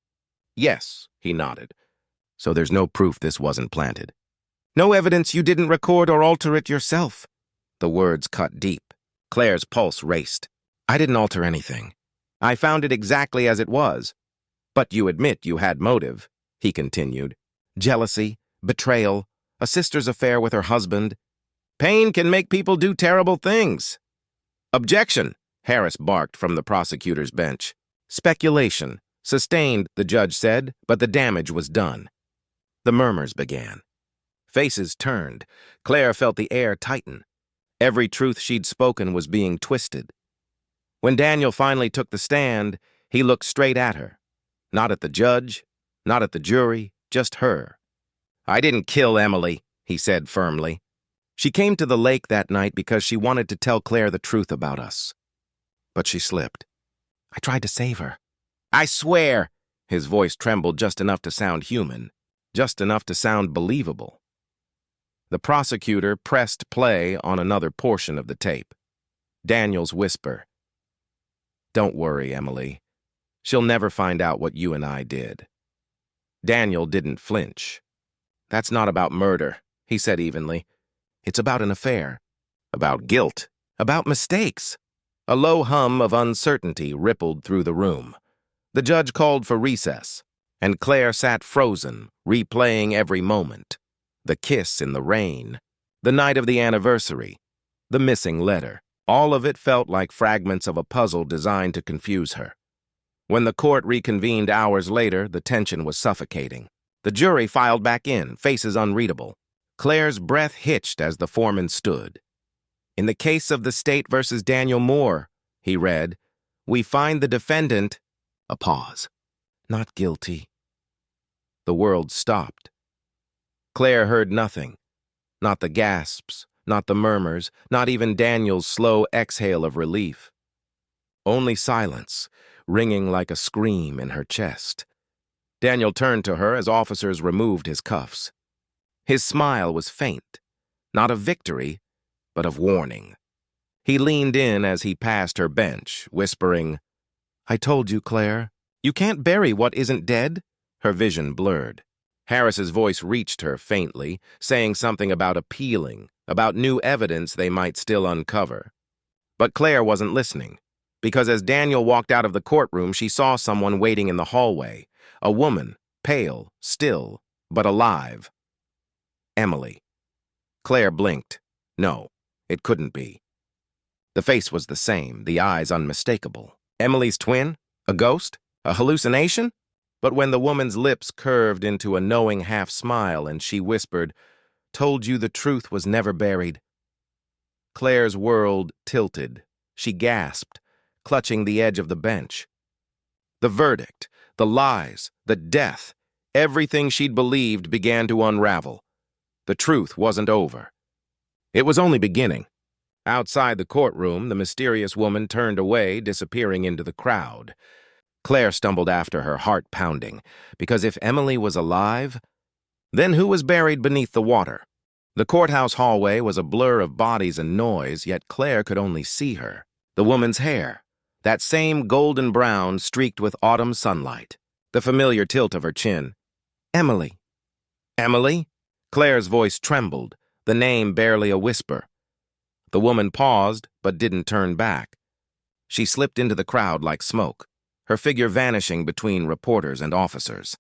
"Yes," he nodded. "So there's no proof this wasn't planted." "No evidence you didn't record or alter it yourself?" The words cut deep. Claire's pulse raced. "I didn't alter anything. I found it exactly as it was. But you admit you had motive," he continued. "Jealousy, betrayal, a sister's affair with her husband. Pain can make people do terrible things." "Objection," Harris barked from the prosecutor's bench. "Speculation. Sustained," the judge said, but the damage was done. The murmurs began. Faces turned. Claire felt the air tighten. Every truth she'd spoken was being twisted. When Daniel finally took the stand, he looked straight at her. Not at the judge, not at the jury, just her. "I didn't kill Emily," he said firmly. "She came to the lake that night because she wanted to tell Claire the truth about us. But she slipped. I tried to save her." "I swear," his voice trembled just enough to sound human, just enough to sound believable. The prosecutor pressed play on another portion of the tape. Daniel's whisper. "Don't worry, Emily. She'll never find out what you and I did." Daniel didn't flinch. "That's not about murder," he said evenly. "It's about an affair. About guilt. About mistakes." A low hum of uncertainty rippled through the room. The judge called for recess, and Claire sat frozen, replaying every moment. The kiss in the rain, the night of the anniversary, the missing letter. All of it felt like fragments of a puzzle designed to confuse her. When the court reconvened hours later, the tension was suffocating. The jury filed back in, faces unreadable. Claire's breath hitched as the foreman stood. "In the case of the state versus Daniel Moore," he read, "we find the defendant..." A pause. "Not guilty." The world stopped. Claire heard nothing. Not the gasps, not the murmurs, not even Daniel's slow exhale of relief. Only silence, ringing like a scream in her chest. Daniel turned to her as officers removed his cuffs. His smile was faint, not of victory, but of warning. He leaned in as he passed her bench, whispering, "I told you, Claire. You can't bury what isn't dead." Her vision blurred. Harris's voice reached her faintly, saying something about appealing, about new evidence they might still uncover. But Claire wasn't listening, because as Daniel walked out of the courtroom, she saw someone waiting in the hallway, a woman, pale, still, but alive. Emily. Claire blinked. No, it couldn't be. The face was the same, the eyes unmistakable. Emily's twin? A ghost? A hallucination? But when the woman's lips curved into a knowing half-smile and she whispered, "Told you the truth was never buried." Claire's world tilted. She gasped, clutching the edge of the bench. The verdict, the lies, the death, everything she'd believed began to unravel. The truth wasn't over. It was only beginning. Outside the courtroom, the mysterious woman turned away, disappearing into the crowd. Claire stumbled after her, heart pounding, because if Emily was alive, then who was buried beneath the water? The courthouse hallway was a blur of bodies and noise, yet Claire could only see her. The woman's hair, that same golden brown streaked with autumn sunlight. The familiar tilt of her chin. Emily. Emily? Claire's voice trembled, the name barely a whisper. The woman paused, but didn't turn back. She slipped into the crowd like smoke, her figure vanishing between reporters and officers.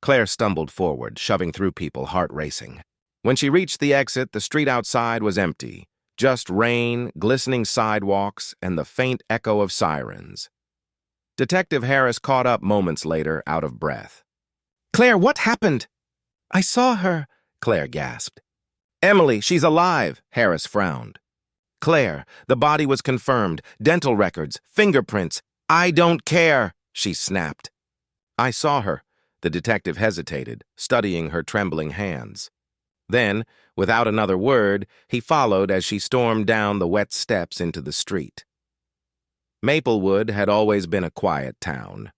Claire stumbled forward, shoving through people, heart racing. When she reached the exit, the street outside was empty. Just rain, glistening sidewalks, and the faint echo of sirens. Detective Harris caught up moments later, out of breath. "Claire, what happened?" I saw her, Claire gasped. Emily, she's alive, Harris frowned. Claire, the body was confirmed, dental records, fingerprints. I don't care, she snapped. I saw her. The detective hesitated, studying her trembling hands. Then, without another word, he followed as she stormed down the wet steps into the street. Maplewood had always been a quiet town,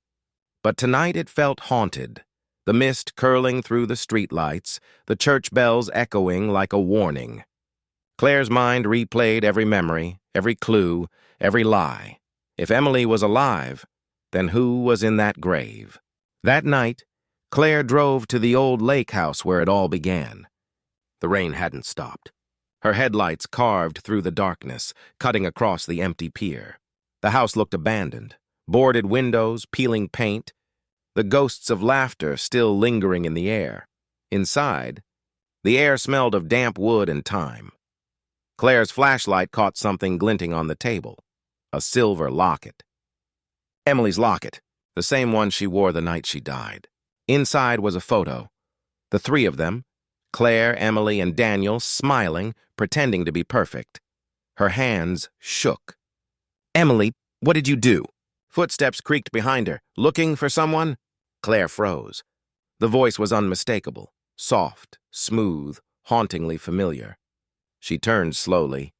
but tonight it felt haunted, the mist curling through the streetlights, the church bells echoing like a warning. Claire's mind replayed every memory, every clue, every lie. If Emily was alive, then who was in that grave? That night, Claire drove to the old lake house where it all began. The rain hadn't stopped. Her headlights carved through the darkness, cutting across the empty pier. The house looked abandoned, boarded windows, peeling paint, the ghosts of laughter still lingering in the air. Inside, the air smelled of damp wood and thyme. Claire's flashlight caught something glinting on the table, a silver locket. Emily's locket, the same one she wore the night she died. Inside was a photo. The three of them, Claire, Emily, and Daniel, smiling, pretending to be perfect. Her hands shook. Emily, what did you do? Footsteps creaked behind her. Looking for someone? Claire froze. The voice was unmistakable, soft, smooth, hauntingly familiar. She turned slowly.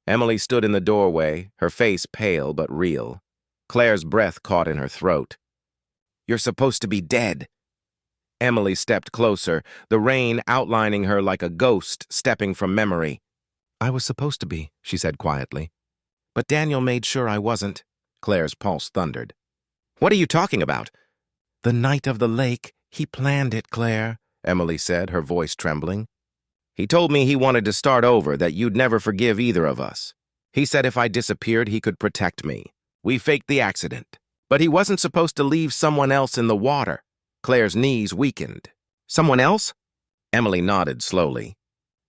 Emily stood in the doorway, her face pale but real. Claire's breath caught in her throat. You're supposed to be dead. Emily stepped closer, the rain outlining her like a ghost stepping from memory. I was supposed to be, she said quietly. But Daniel made sure I wasn't. Claire's pulse thundered. What are you talking about? The night of the lake. He planned it, Claire, Emily said, her voice trembling. He told me he wanted to start over, that you'd never forgive either of us. He said if I disappeared, he could protect me. We faked the accident. But he wasn't supposed to leave someone else in the water. Claire's knees weakened. Someone else? Emily nodded slowly.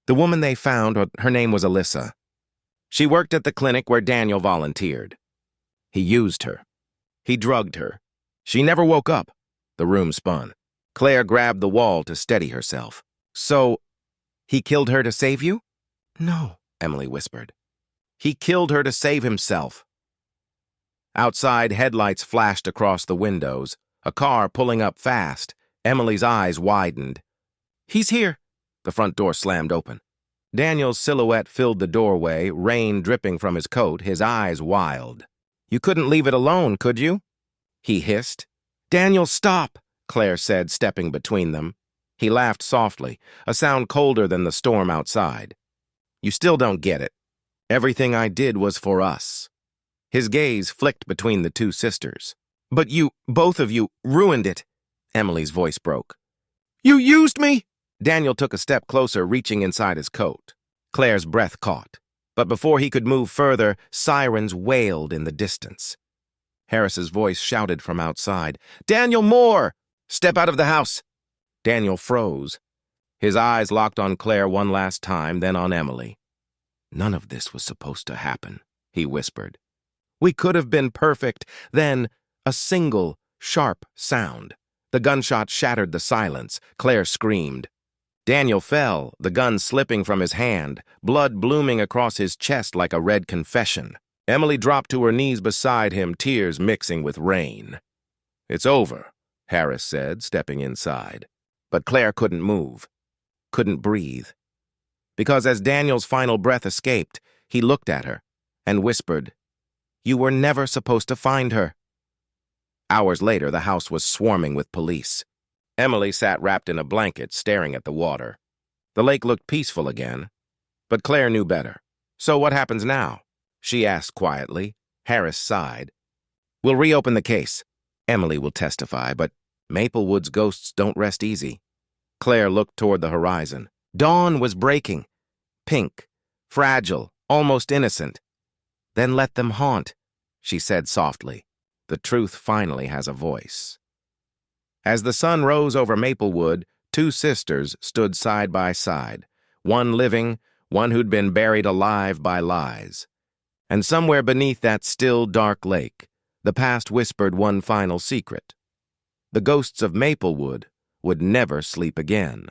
The woman they found, her name was Alyssa. She worked at the clinic where Daniel volunteered. He used her. He drugged her. She never woke up. The room spun. Claire grabbed the wall to steady herself. So, he killed her to save you? No, Emily whispered. He killed her to save himself. Outside, headlights flashed across the windows, a car pulling up fast. Emily's eyes widened. He's here. The front door slammed open. Daniel's silhouette filled the doorway, rain dripping from his coat, his eyes wild. You couldn't leave it alone, could you? He hissed. Daniel, stop, Claire said, stepping between them. He laughed softly, a sound colder than the storm outside. You still don't get it. Everything I did was for us. His gaze flicked between the two sisters. But you, both of you, ruined it. Emily's voice broke. You used me? Daniel took a step closer, reaching inside his coat. Claire's breath caught. But before he could move further, sirens wailed in the distance. Harris's voice shouted from outside, Daniel Moore! Step out of the house! Daniel froze. His eyes locked on Claire one last time, then on Emily. None of this was supposed to happen, he whispered. We could have been perfect. Then, a single, sharp sound. The gunshot shattered the silence. Claire screamed. Daniel fell, the gun slipping from his hand, blood blooming across his chest like a red confession. Emily dropped to her knees beside him, tears mixing with rain. It's over, Harris said, stepping inside. But Claire couldn't move, couldn't breathe. Because as Daniel's final breath escaped, he looked at her and whispered, You were never supposed to find her. Hours later, the house was swarming with police. Emily sat wrapped in a blanket, staring at the water. The lake looked peaceful again, but Claire knew better. So what happens now? She asked quietly. Harris sighed. We'll reopen the case. Emily will testify, but Maplewood's ghosts don't rest easy. Claire looked toward the horizon. Dawn was breaking. Pink, fragile, almost innocent. Then let them haunt, she said softly. The truth finally has a voice. As the sun rose over Maplewood, two sisters stood side by side, one living, one who'd been buried alive by lies. And somewhere beneath that still, dark lake, the past whispered one final secret. The ghosts of Maplewood would never sleep again.